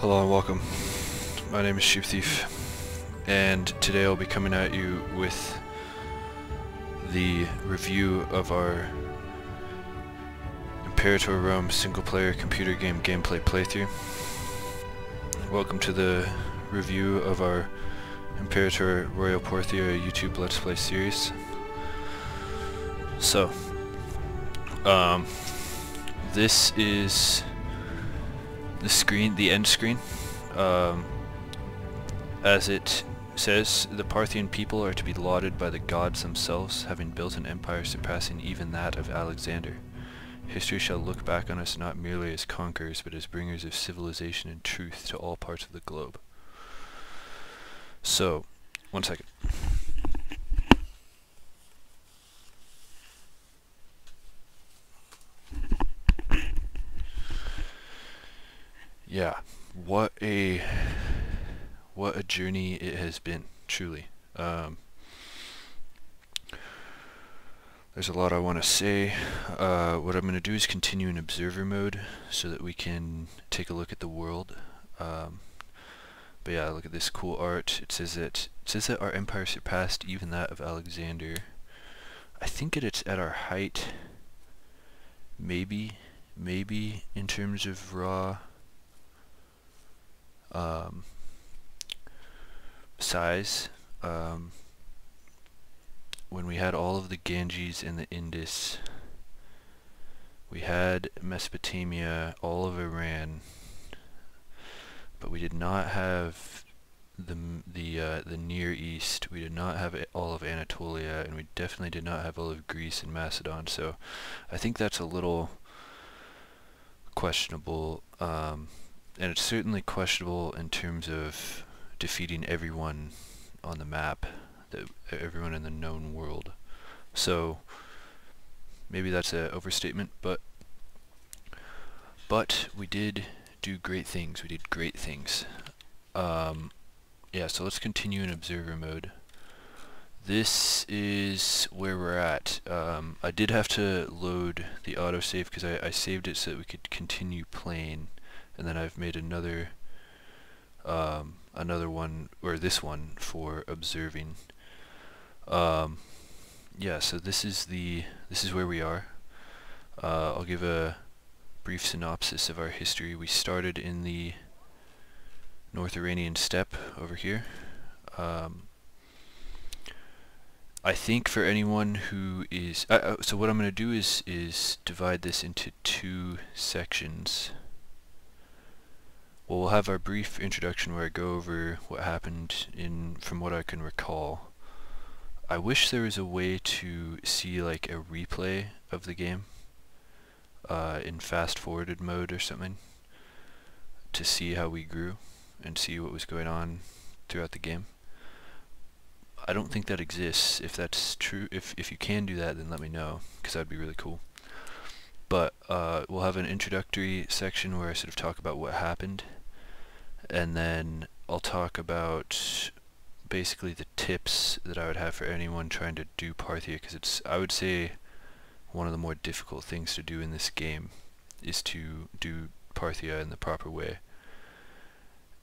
Hello and welcome. My name is Sheep Thief, and today I'll be coming at you with the review of our Imperator Rome single-player computer game gameplay playthrough. Welcome to the review of our Imperator Royal Parthia YouTube Let's Play series. So, this is the screen, the end screen. As it says, the Parthian people are to be lauded by the gods themselves, having built an empire surpassing even that of Alexander. History shall look back on us not merely as conquerors, but as bringers of civilization and truth to all parts of the globe. So, one second. Yeah, what a journey it has been, truly. There's a lot I want to say. What I'm going to do is continue in observer mode so that we can take a look at the world. But yeah, look at this cool art. It says that our empire surpassed even that of Alexander. I think it's at our height. Maybe in terms of raw size, when we had all of the Ganges and the Indus, we had Mesopotamia, all of Iran, but we did not have the Near East. We did not have all of Anatolia, and we definitely did not have all of Greece and Macedon. So I think that's a little questionable. And it's certainly questionable in terms of defeating everyone on the map, everyone in the known world. So maybe that's an overstatement, but we did do great things. We did great things. Yeah, so let's continue in observer mode. This is where we're at. I did have to load the autosave because I saved it so that we could continue playing. And then I've made another one, or this one, for observing. Yeah, so this is where we are. I'll give a brief synopsis of our history. We started in the North Iranian steppe over here. I think for anyone who is so what I'm going to do is divide this into two sections. Well, we'll have our brief introduction where I go over what happened from what I can recall. I wish there was a way to see like a replay of the game in fast-forwarded mode or something to see how we grew and see what was going on throughout the game. I don't think that exists. If that's true, if you can do that, then let me know, because that'd be really cool. But we'll have an introductory section where I sort of talk about what happened, and then I'll talk about basically the tips that I would have for anyone trying to do Parthia, because it's, I would say, one of the more difficult things to do in this game is to do Parthia in the proper way.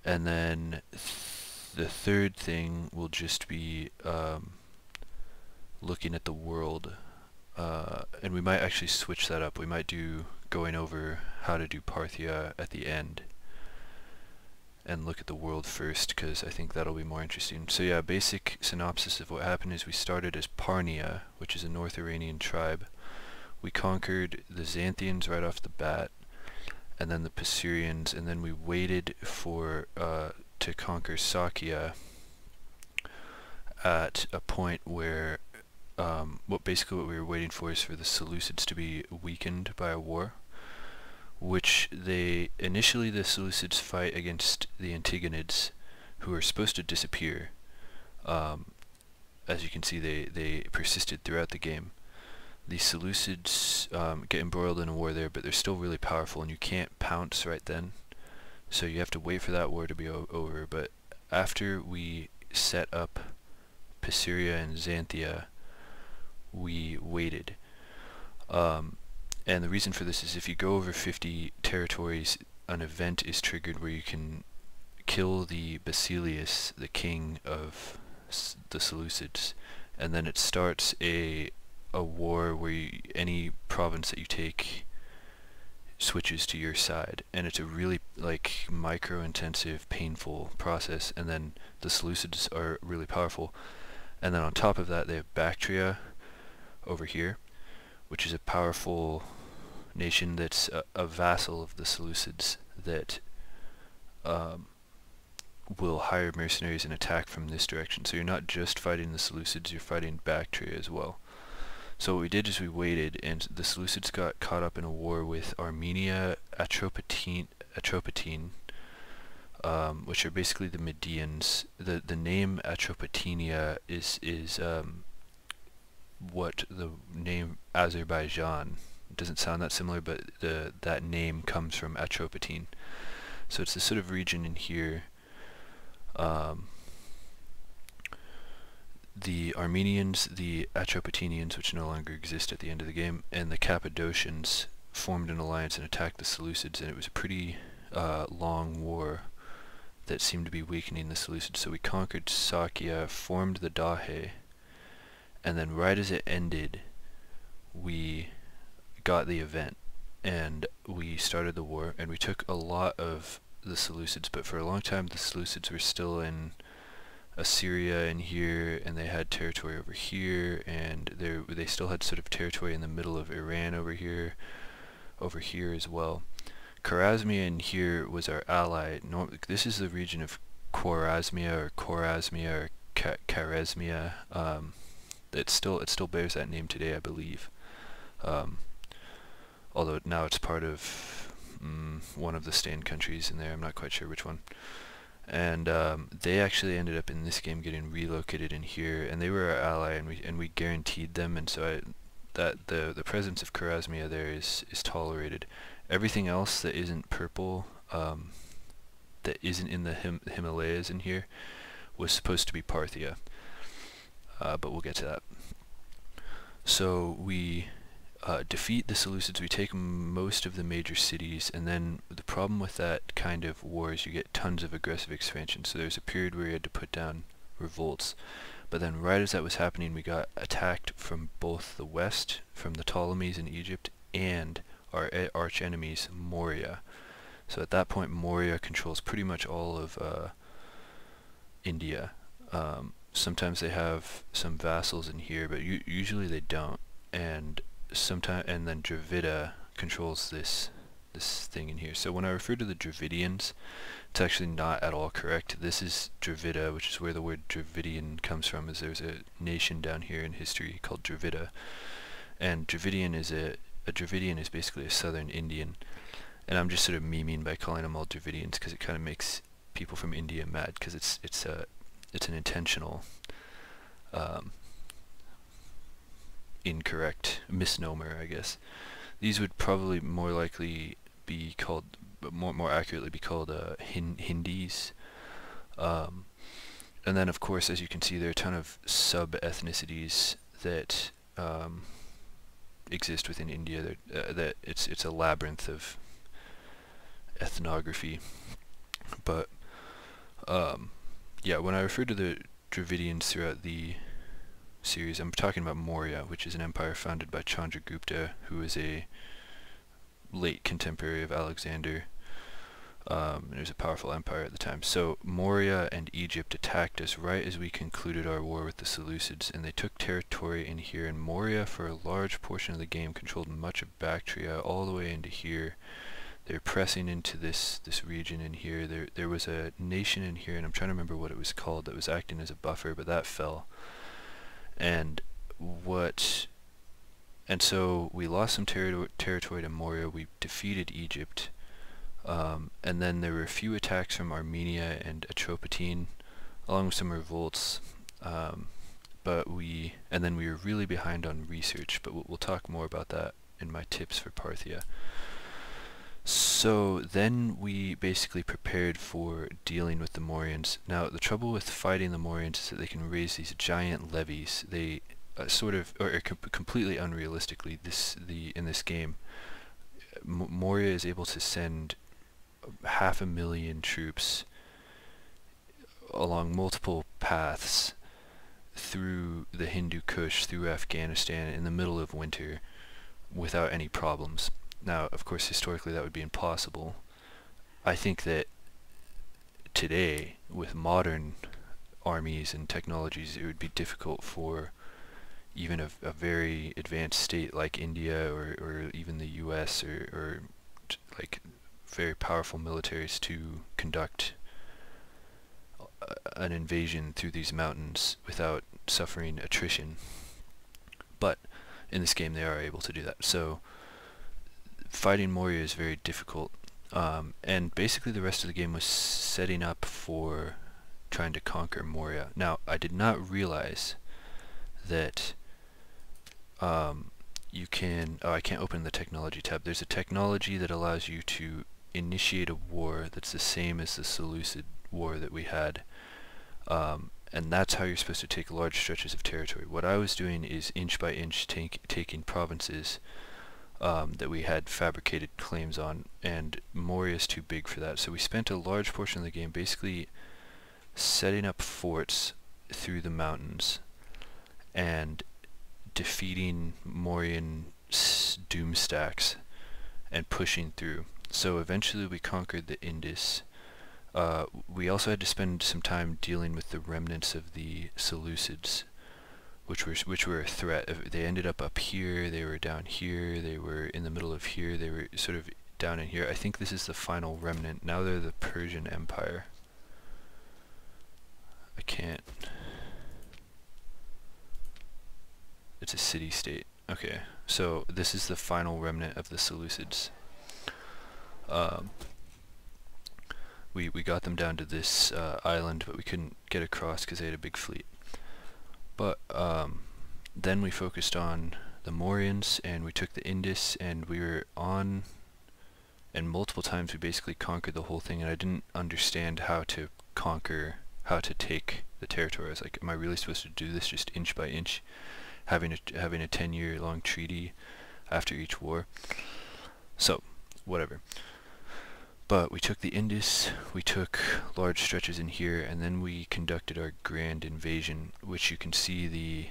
And then the third thing will just be looking at the world, and we might actually switch that up. We might do going over how to do Parthia at the end and look at the world first, because I think that'll be more interesting. So yeah, basic synopsis of what happened is we started as Parthia, which is a North Iranian tribe. We conquered the Xanthians right off the bat, and then the Pisurians, and then we waited for to conquer Sakya at a point where what we were waiting for is for the Seleucids to be weakened by a war, which initially the Seleucids fight against the Antigonids, who are supposed to disappear. As you can see, they persisted throughout the game. The Seleucids get embroiled in a war there, but they're still really powerful, and you can't pounce right then. So you have to wait for that war to be over. But after we set up Pisuria and Xanthia, we waited. And the reason for this is if you go over 50 territories, an event is triggered where you can kill the Basilius, the king of the Seleucids, and then it starts a war where any province that you take switches to your side, and it's a really like micro-intensive, painful process. And then the Seleucids are really powerful, and then on top of that they have Bactria over here, which is a powerful nation that's a vassal of the Seleucids that will hire mercenaries and attack from this direction. So you're not just fighting the Seleucids, you're fighting Bactria as well. So what we did is we waited, and the Seleucids got caught up in a war with Armenia, Atropatene, which are basically the Medians. The name Atropatenia is what the name Azerbaijan, it doesn't sound that similar, but that name comes from Atropatene. So it's this sort of region in here. The Armenians, the Atropatenians, which no longer exist at the end of the game, and the Cappadocians formed an alliance and attacked the Seleucids, and it was a pretty long war that seemed to be weakening the Seleucids. So we conquered Sakia, formed the Dahe, and then right as it ended, we got the event, and we started the war, and we took a lot of the Seleucids, but for a long time the Seleucids were still in Assyria in here, and they had territory over here, and they still had sort of territory in the middle of Iran over here as well. Khwarezmia in here was our ally. This is the region of Khwarezmia or Kharesmia. It still bears that name today, I believe. Although now it's part of one of the stand countries in there. I'm not quite sure which one. And they actually ended up in this game getting relocated in here, and they were our ally, and we guaranteed them, and so the presence of Khwarezmia there is tolerated. Everything else that isn't purple, that isn't in the Himalayas in here, was supposed to be Parthia, but we'll get to that. So we defeat the Seleucids, we take most of the major cities, and then the problem with that kind of war is you get tons of aggressive expansion. So there's a period where you had to put down revolts, but then right as that was happening, we got attacked from both the west, from the Ptolemies in Egypt, and our arch enemies, Morea. So at that point, Morea controls pretty much all of India. Sometimes they have some vassals in here, but usually they don't. And then Dravida controls this thing in here. So when I refer to the Dravidians, it's actually not at all correct. This is Dravida, which is where the word Dravidian comes from, is there's a nation down here in history called Dravida. And Dravidian is Dravidian is basically a southern Indian. And I'm just sort of memeing by calling them all Dravidians because it kind of makes people from India mad, because it's an intentional incorrect misnomer, I guess. These would probably more likely be called, more accurately be called Hindis. And then of course, as you can see, there are a ton of sub-ethnicities that exist within India. That it's a labyrinth of ethnography. But yeah, when I refer to the Dravidians throughout the series, I'm talking about Maurya, which is an empire founded by Chandragupta, who is a late contemporary of Alexander. It was a powerful empire at the time. So Maurya and Egypt attacked us right as we concluded our war with the Seleucids, and they took territory in here, and Maurya for a large portion of the game controlled much of Bactria all the way into here. They're pressing into this region in here. There was a nation in here, and I'm trying to remember what it was called, that was acting as a buffer, but that fell. And so we lost some territory to Maurya. We defeated Egypt, and then there were a few attacks from Armenia and Atropatene, along with some revolts. And then we were really behind on research, but we'll talk more about that in my tips for Parthia. So then we basically prepared for dealing with the Mauryans. Now the trouble with fighting the Mauryans is that they can raise these giant levies. They completely unrealistically, in this game, Maurya is able to send 500,000 troops along multiple paths through the Hindu Kush, through Afghanistan in the middle of winter without any problems. Now, of course, historically that would be impossible. I think that today, with modern armies and technologies, it would be difficult for even a very advanced state like India or even the US or like very powerful militaries to conduct an invasion through these mountains without suffering attrition. But in this game they are able to do that. So fighting Moria is very difficult. And basically the rest of the game was setting up for trying to conquer Moria. Now, I did not realize that you can... Oh, I can't open the technology tab. There's a technology that allows you to initiate a war that's the same as the Seleucid war that we had. And that's how you're supposed to take large stretches of territory. What I was doing is inch by inch taking provinces that we had fabricated claims on, and Moria is too big for that. So we spent a large portion of the game basically setting up forts through the mountains and defeating Mauryan doom stacks and pushing through. So eventually we conquered the Indus. We also had to spend some time dealing with the remnants of the Seleucids, which were a threat. They ended up here, they were down here, they were in the middle of here, they were sort of down in here. I think this is the final remnant. Now they're the Persian Empire. I can't... It's a city-state. Okay, so this is the final remnant of the Seleucids. We got them down to this island, but we couldn't get across because they had a big fleet. But then we focused on the Mauryans, and we took the Indus, and we were on, and multiple times we basically conquered the whole thing, and I didn't understand how to take the territory. I was like, am I really supposed to do this just inch by inch, having a 10-year long treaty after each war? So, whatever. But we took the Indus, we took large stretches in here, and then we conducted our grand invasion, which you can see the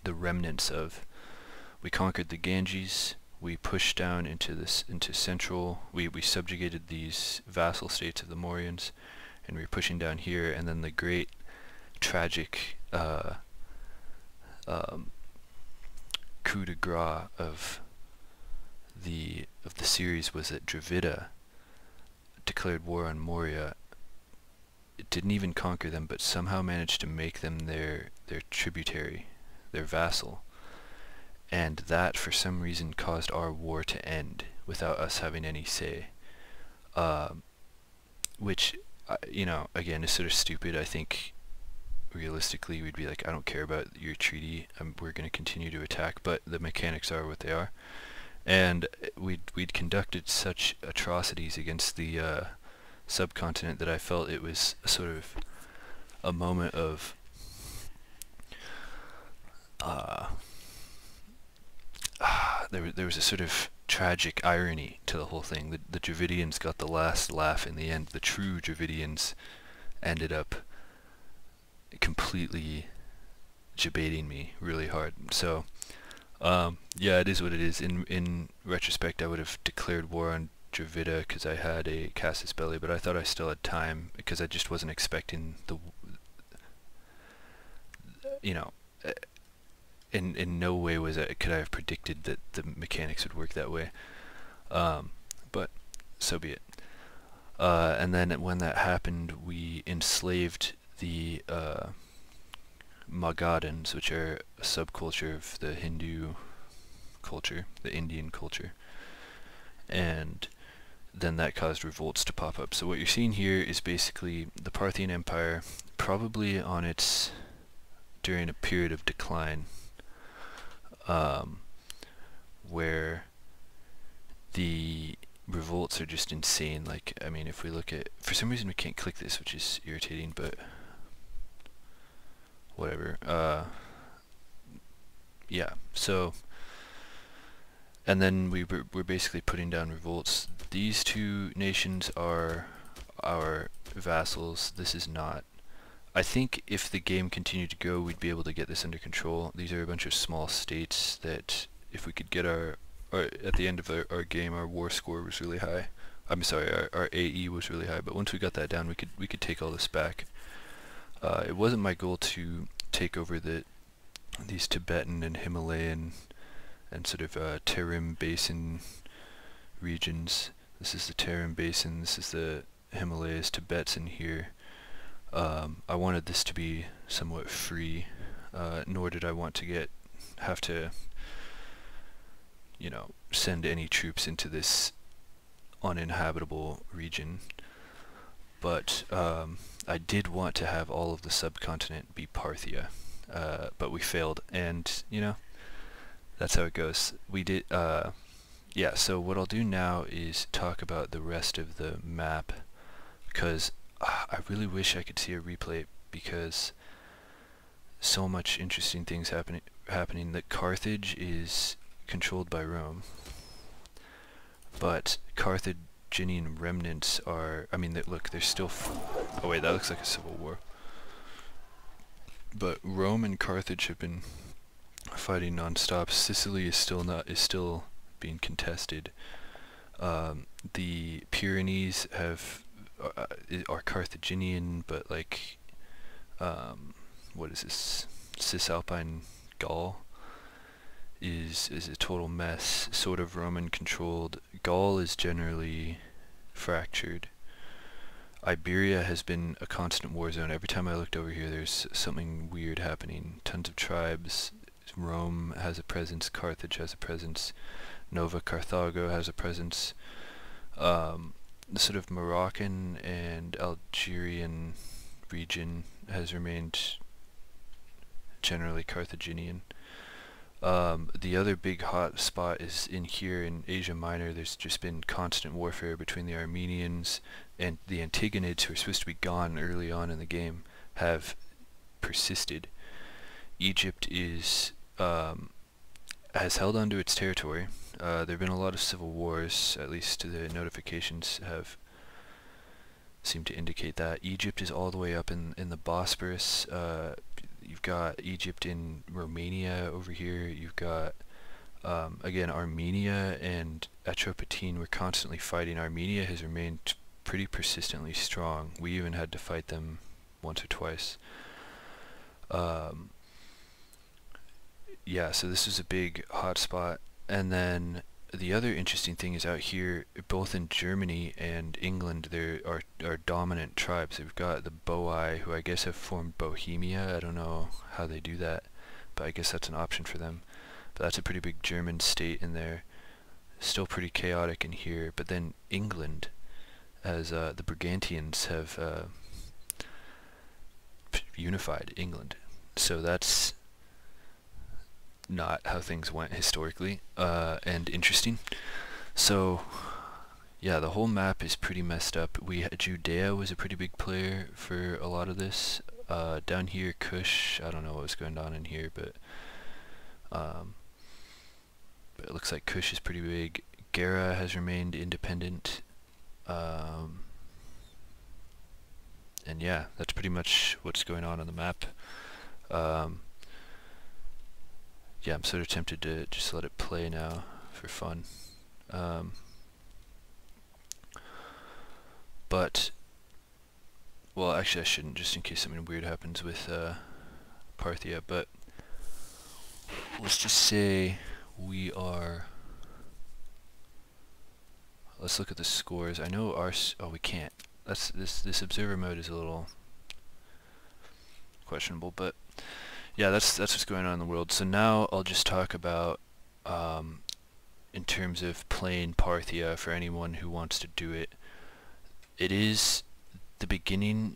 remnants of. We conquered the Ganges, we pushed down into central, we subjugated these vassal states of the Mauryans, and we were pushing down here, and then the great tragic coup de grace of the series was that Dravida declared war on Moria. It didn't even conquer them, but somehow managed to make them their tributary, their vassal, and that for some reason caused our war to end without us having any say, which you know, again, is sort of stupid. I think realistically we'd be like, I don't care about your treaty, we're going to continue to attack, but the mechanics are what they are. And we'd conducted such atrocities against the subcontinent that I felt it was a sort of a moment of there was a sort of tragic irony to the whole thing. The Dravidians got the last laugh in the end. The true Dravidians ended up completely debating me really hard. So yeah, it is what it is. In retrospect, I would have declared war on Dravida because I had a casus belli, but I thought I still had time because I just wasn't expecting the, you know, in no way could I have predicted that the mechanics would work that way. But so be it. And then when that happened, we enslaved the Magadhans, which are a subculture of the Hindu culture, the Indian culture, and then that caused revolts to pop up. So what you're seeing here is basically the Parthian Empire, probably during a period of decline, where the revolts are just insane. Like, I mean, if we look at, for some reason we can't click this, which is irritating, but whatever. Yeah, so And then we're basically putting down revolts. These two nations are our vassals. This is not. I think if the game continued to go, we'd be able to get this under control. These are a bunch of small states that if we could get our at the end of our game, our war score was really high. I'm sorry, our AE was really high, but once we got that down, we could take all this back. It wasn't my goal to take over these Tibetan and Himalayan and sort of Tarim Basin regions. This is the Tarim Basin, this is the Himalayas, Tibet's in here. I wanted this to be somewhat free, nor did I want to have to, send any troops into this uninhabitable region. But I did want to have all of the subcontinent be Parthia, but we failed, and that's how it goes. We did, yeah, so what I'll do now is talk about the rest of the map, because I really wish I could see a replay, because so much interesting things happening. That Carthage is controlled by Rome, but Carthaginian remnants are, look, they're still, oh wait, that looks like a civil war. But Rome and Carthage have been fighting non-stop. Sicily is still being contested. The Pyrenees are Carthaginian, but like, what is this? Cisalpine Gaul is a total mess, sort of Roman controlled. Gaul is generally fractured. Iberia has been a constant war zone. Every time I looked over here, there's something weird happening. Tons of tribes. Rome has a presence, Carthage has a presence, Nova Carthago has a presence. The sort of Moroccan and Algerian region has remained generally Carthaginian. The other big hot spot is in here in Asia Minor. There's just been constant warfare between the Armenians and the Antigonids, who are supposed to be gone early on in the game, have persisted. Egypt has held onto its territory. There have been a lot of civil wars, at least the notifications have seemed to indicate that. Egypt is all the way up in the Bosporus. You've got Egypt in Romania over here. You've got, again, Armenia and Atropatene were constantly fighting. Armenia has remained pretty persistently strong. We even had to fight them once or twice. Yeah, so this is a big hotspot. And then the other interesting thing is out here, both in Germany and England, there are dominant tribes. We've got the Boii, who I guess have formed Bohemia. I don't know how they do that, but I guess that's an option for them. But that's a pretty big German state in there. Still pretty chaotic in here. But then England, as the Brigantians have unified England. So that's not how things went historically, and interesting. So yeah, the whole map is pretty messed up. Judea was a pretty big player for a lot of this. Down here, Kush, I don't know what was going on in here, but it looks like Kush is pretty big. Gera has remained independent. And yeah, that's pretty much what's going on the map. Yeah, I'm sort of tempted to just let it play now for fun. But, well, actually I shouldn't, just in case something weird happens with Parthia, but let's just say we are, let's look at the scores. I know oh, we can't. This observer mode is a little questionable, but yeah, that's what's going on in the world. So now I'll just talk about, in terms of playing Parthia for anyone who wants to do it. The beginning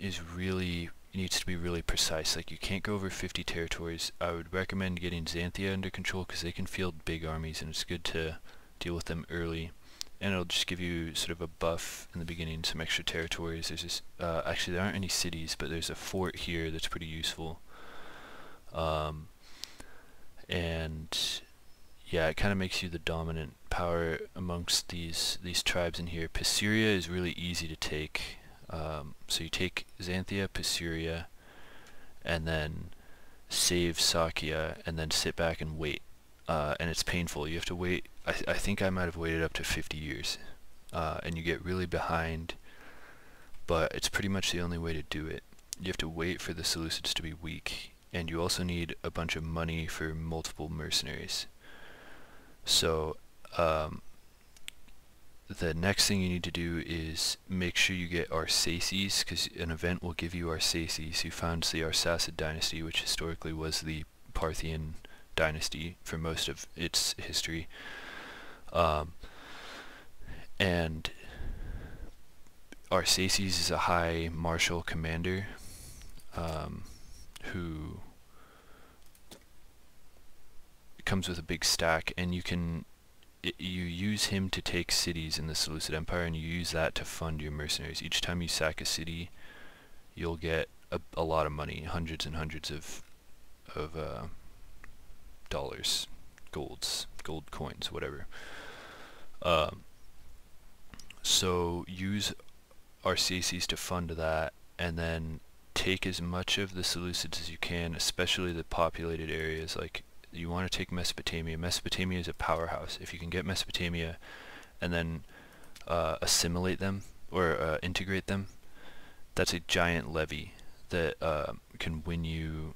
needs to be really precise. Like, you can't go over 50 territories. I would recommend getting Xanthia under control, because they can field big armies, and it's good to deal with them early. And it'll just give you sort of a buff in the beginning, some extra territories. There's this, actually there aren't any cities, but there's a fort here that's pretty useful. And yeah, it kind of makes you the dominant power amongst these tribes in here. Pisuria is really easy to take. So you take Xanthia, Pisuria, and then save Sakya, and then sit back and wait. And it's painful. You have to wait. I think I might have waited up to 50 years. And you get really behind, but it's pretty much the only way to do it. You have to wait for the Seleucids to be weak, and you also need a bunch of money for multiple mercenaries. So the next thing you need to do is make sure you get Arsaces, because an event will give you Arsaces, who founds the Arsacid dynasty, which historically was the Parthian dynasty for most of its history. And Arsaces is a high martial commander who comes with a big stack, and you use him to take cities in the Seleucid Empire, and you use that to fund your mercenaries. Each time you sack a city, you'll get a lot of money, hundreds and hundreds of dollars, gold coins, whatever. So use Arsaces to fund that, and then take as much of the Seleucids as you can, especially the populated areas. Like, you want to take Mesopotamia. Mesopotamia is a powerhouse. If you can get Mesopotamia and then assimilate them or integrate them, that's a giant levy that can win you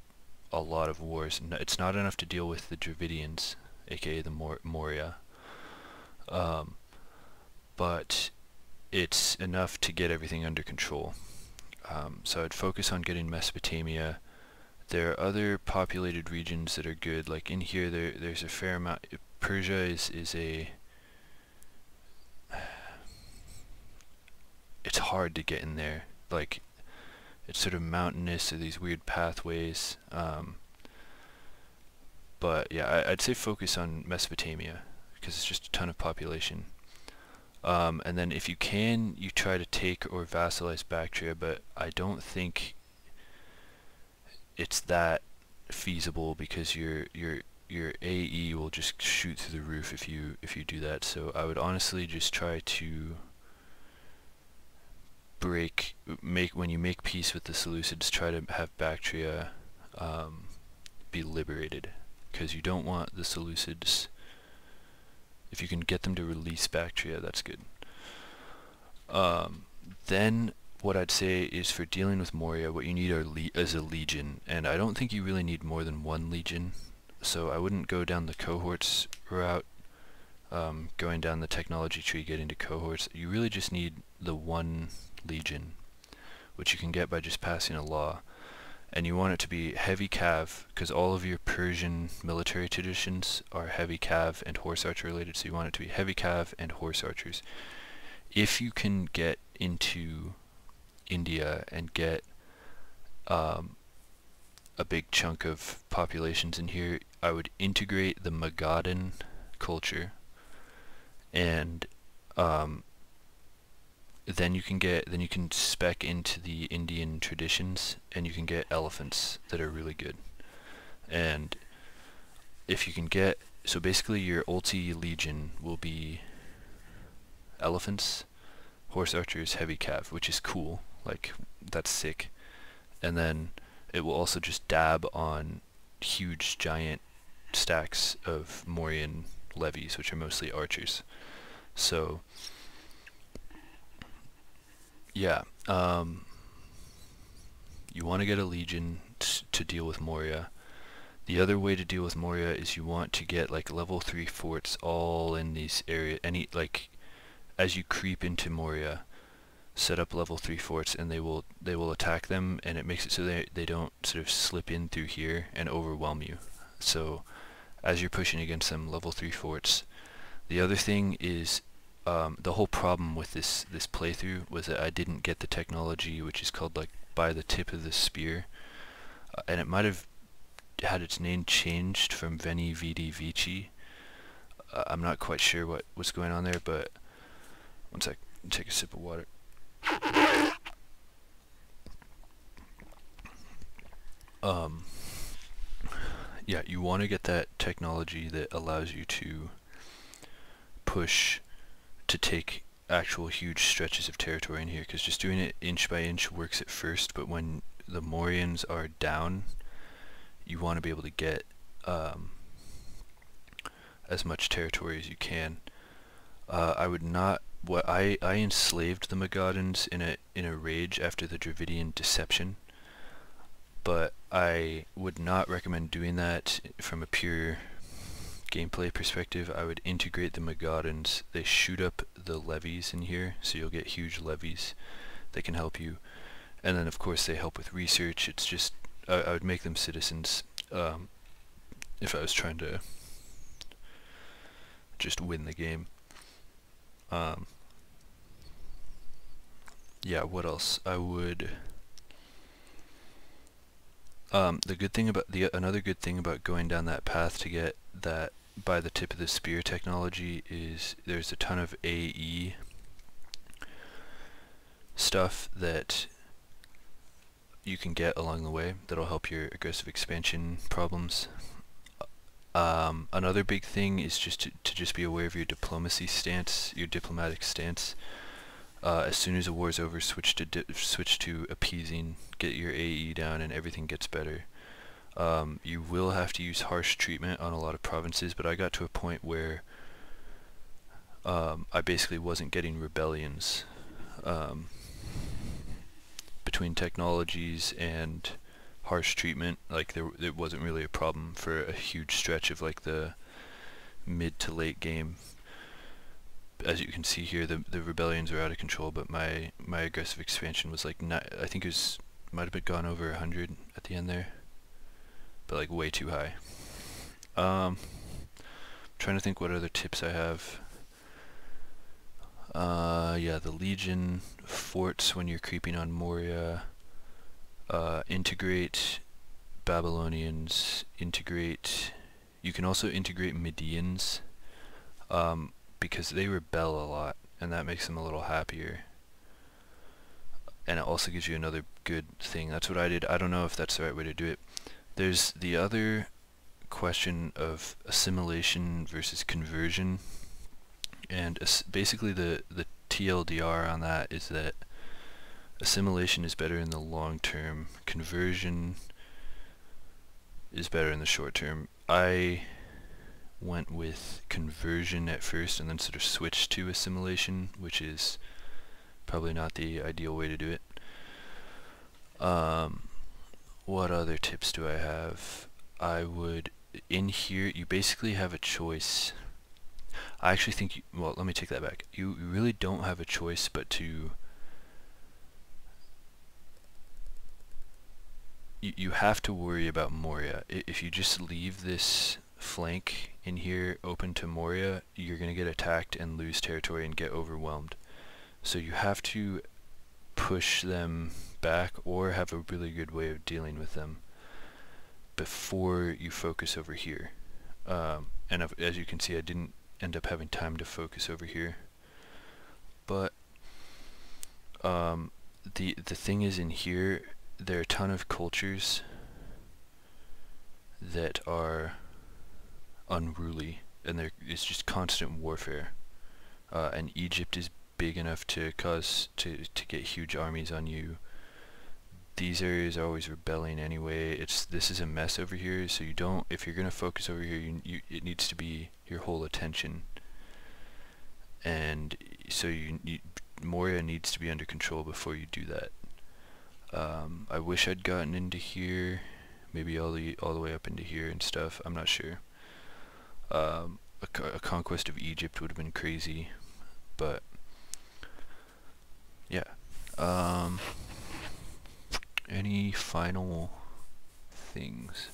a lot of wars. It's not enough to deal with the Dravidians, aka the Moria, but it's enough to get everything under control. So I'd focus on getting Mesopotamia. There are other populated regions that are good. Like in here, there's a fair amount. Persia is a... It's hard to get in there. Like, it's sort of mountainous, or these weird pathways. But yeah, I'd say focus on Mesopotamia, because it's just a ton of population. And then if you can, you try to take or vassalize Bactria, but I don't think it's that feasible, because your AE will just shoot through the roof if you do that. So I would honestly just try to when you make peace with the Seleucids, try to have Bactria be liberated, because you don't want the Seleucids. If you can get them to release Bactria, that's good. Then what I'd say is, for dealing with Moria, what you need is a legion, and I don't think you really need more than one legion, so I wouldn't go down the cohorts route, going down the technology tree, getting to cohorts. You really just need the one legion, which you can get by just passing a law, and you want it to be heavy cav, because all of your Persian military traditions are heavy cav and horse archer related, so you want it to be heavy cav and horse archers. If you can get into India and get a big chunk of populations in here, I would integrate the Magadhan culture, and then you can spec into the Indian traditions, and you can get elephants that are really good. And if you can get, so basically your ulti legion will be elephants, horse archers, heavy cav, which is cool. Like, that's sick. And then it will also just dab on huge giant stacks of Mauryan levies, which are mostly archers. So yeah, you want to get a legion to deal with Moria. The other way to deal with Moria is you want to get like level 3 forts all in these areas. As you creep into Moria, set up level 3 forts, and they will attack them, and it makes it so they don't sort of slip in through here and overwhelm you. So as you're pushing against them, level 3 forts. The other thing is, the whole problem with this playthrough was that I didn't get the technology, which is called like by the tip of the spear, and it might have had its name changed from Veni Vidi Vici. I'm not quite sure what was going on there, but one sec, take a sip of water. yeah, you want to get that technology that allows you to push to take actual huge stretches of territory in here, because just doing it inch by inch works at first, but when the Morians are down, you want to be able to get as much territory as you can. I would not. I enslaved the Magadans in a rage after the Dravidian deception, but I would not recommend doing that from a pure gameplay perspective. I would integrate the Magadans. They shoot up the levies in here, so you'll get huge levies that can help you. And then of course they help with research. It's just, I would make them citizens if I was trying to just win the game. Yeah, what else? I would... the good thing about another good thing about going down that path to get that by the tip of the spear technology is there's a ton of AE stuff that you can get along the way that'll help your aggressive expansion problems. Another big thing is just to just be aware of your diplomacy stance, your diplomatic stance. As soon as a war's over, switch to appeasing, get your AE down, and everything gets better. You will have to use harsh treatment on a lot of provinces, but I got to a point where I basically wasn't getting rebellions between technologies and harsh treatment. Like it wasn't really a problem for a huge stretch of like the mid to late game. As you can see here, the rebellions are out of control, but my aggressive expansion was like I think it was might have been gone over 100 at the end there, but like way too high. Trying to think what other tips I have. Yeah, the Legion forts when you're creeping on Moria. Integrate Babylonians. You can also integrate Medians. Because they rebel a lot, and that makes them a little happier. And it also gives you another good thing. That's what I did. I don't know if that's the right way to do it. There's the other question of assimilation versus conversion, and basically the TLDR on that is that assimilation is better in the long term, conversion is better in the short term. I went with conversion at first and then sort of switched to assimilation, which is probably not the ideal way to do it. What other tips do I have? I would, in here, you basically have a choice. I actually think, well, let me take that back. You really don't have a choice but to... You have to worry about Moria. If you just leave this flank in here open to Moria, you're going to get attacked and lose territory and get overwhelmed. So you have to push them back or have a really good way of dealing with them before you focus over here. And as you can see, I didn't end up having time to focus over here. But the thing is, in here there are a ton of cultures that are unruly, and it's just constant warfare. And Egypt is big enough to get huge armies on you. These areas are always rebelling anyway. This is a mess over here, so if you're gonna focus over here, it needs to be your whole attention. And so Moria needs to be under control before you do that. I wish I'd gotten into here, maybe all the way up into here and stuff. I'm not sure. A conquest of Egypt would have been crazy, but yeah. Any final things?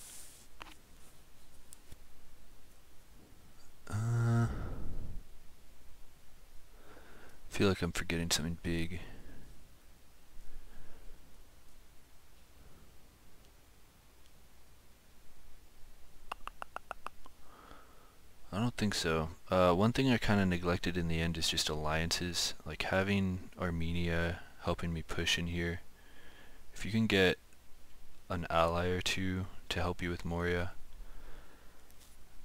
I feel like I'm forgetting something big. I don't think so. One thing I kind of neglected in the end is just alliances, like having Armenia helping me push in here. If you can get an ally or two to help you with Moria,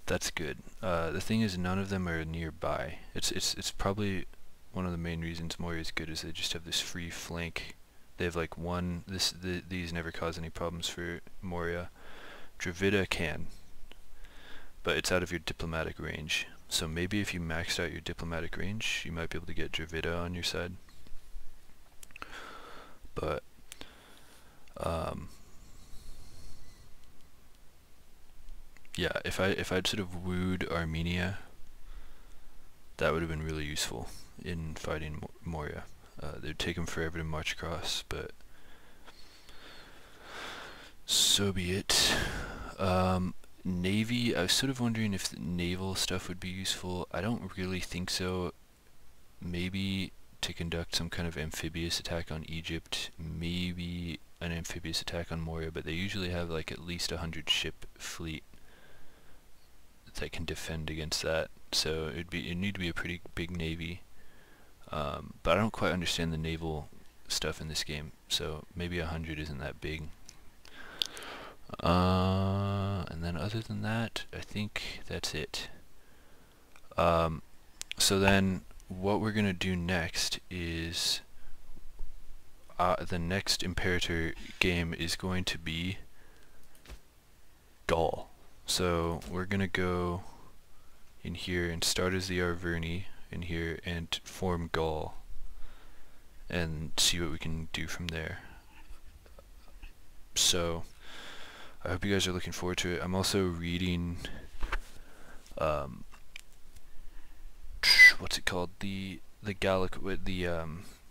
That's good. The thing is, none of them are nearby. It's probably one of the main reasons Moria is good is they just have this free flank. They have like one. These never cause any problems for Moria. Dravida can, but it's out of your diplomatic range. So maybe if you maxed out your diplomatic range, you might be able to get Dravida on your side. But yeah, if I'd sort of wooed Armenia, that would have been really useful in fighting Moria. They'd take them forever to march across, but so be it. Navy, I was sort of wondering if the naval stuff would be useful. I don't really think so. Maybe to conduct some kind of amphibious attack on Egypt, maybe an amphibious attack on Moria, but they usually have like at least 100 ship fleet that can defend against that. So it'd need to be a pretty big navy. But I don't quite understand the naval stuff in this game, so maybe 100 isn't that big. And then other than that, I think that's it. So then what we're gonna do next is the next Imperator game is going to be Gaul. So we're gonna go in here and start as the Arverni in here and form Gaul and see what we can do from there. So I hope you guys are looking forward to it. I'm also reading what's it called, the Gallic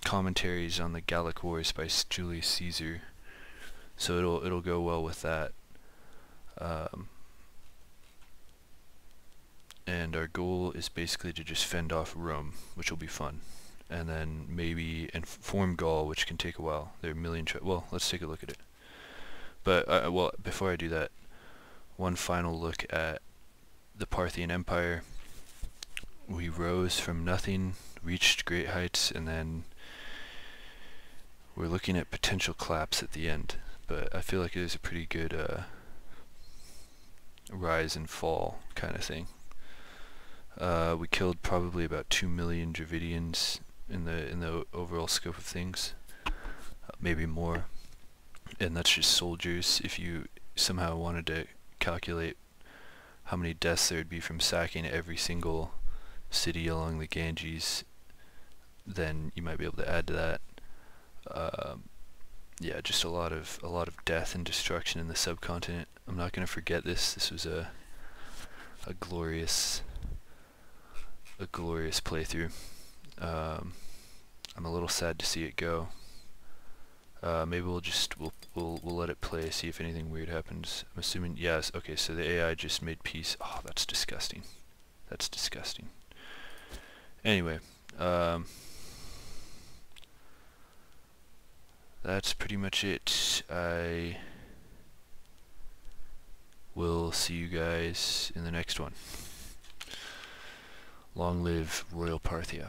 commentaries on the Gallic Wars by Julius Caesar, so it'll go well with that. And our goal is basically to just fend off Rome, which will be fun, and then maybe form Gaul, which can take a while. There are a million well, let's take a look at it. But well, before I do that, one final look at the Parthian Empire. We rose from nothing, reached great heights, and then we're looking at potential collapse at the end. But I feel like it is a pretty good rise and fall kind of thing. We killed probably about 2 million Dravidians in the overall scope of things, maybe more. And that's just soldiers. If you somehow wanted to calculate how many deaths there would be from sacking every single city along the Ganges, then you might be able to add to that. Yeah, just a lot of death and destruction in the subcontinent. I'm not going to forget this. This was a glorious playthrough. I'm a little sad to see it go. Maybe we'll let it play, see if anything weird happens. I'm assuming, yes, okay, so the AI just made peace. Oh, that's disgusting. That's disgusting. Anyway, that's pretty much it. I will see you guys in the next one. Long live Royal Parthia.